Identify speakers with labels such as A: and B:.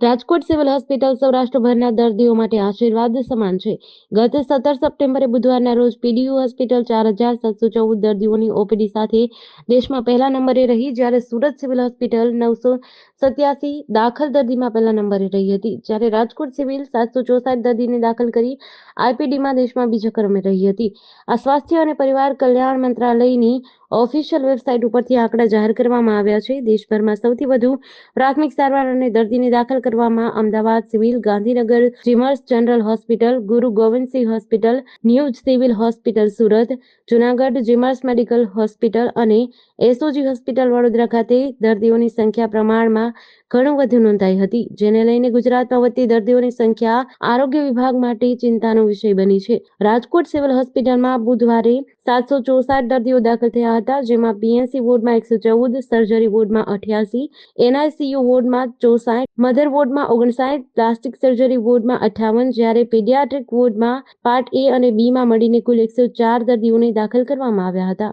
A: Rajkot civil hospital સૌરાષ્ટ્રભરના દર્દીઓ માટે આશીર્વાદ સમાન છે. ગત 17 સપ્ટેમ્બરે બુધવારના રોજ પીડીયુ હોસ્પિટલ 4714 દર્દીઓની ઓપીડી સાથે દેશમાં પહેલા નંબરે રહી, જ્યારે સુરત સિવિલ હોસ્પિટલ 987 દાખલ દર્દીમાં પહેલા નંબરે રહી હતી. જ્યારે રાજકોટ સિવિલ 764 દર્દીને દાખલ કરી આઈપીડીમાં દેશમાં બીજા ક્રમે રહી હતી. આ સ્વાસ્થ્ય અને પરિવાર કલ્યાણ મંત્રાલયની ઓફિશિયલ વેબસાઇટ ઉપરથી આંકડા જાહેર કરવામાં આવ્યા છે. દેશભરમાં સૌથી વધુ પ્રાથમિક સારવાર અને દર્દીને દાખલ કરવામાં Ahmedabad civil, Gandhinagar GMERS general hospital, Guru Govindsingh hospital, new civil hospital Surat, Junagadh GMERS medical hospital અને એસઓજી હોસ્પિટલ વડોદરા ખાતે દર્દીઓની સંખ્યા પ્રમાણમાં ઘણું વધુ નોંધાઈ હતી, જેને લઈને ગુજરાતમાં વધતી દર્દીઓની સંખ્યા આરોગ્ય વિભાગ માટે ચિંતાનો વિષય બની છે. રાજકોટ સિવિલ હોસ્પિટલમાં બુધવારે 764 દર્દીઓ દાખલ થયા હતા, જેમાં પીએમસી વોર્ડમાં 114, સર્જરી વોર્ડમાં 88, એનઆઈસીયુ વોર્ડમાં 64, મધર વોર્ડમાં 59, પ્લાસ્ટિક સર્જરી વોર્ડમાં 58, જ્યારે પીડિયાટ્રિક વોર્ડમાં પાર્ટ એ અને બી માં મળીને કુલ 104 દર્દીઓને દાખલ કરવામાં આવ્યા હતા.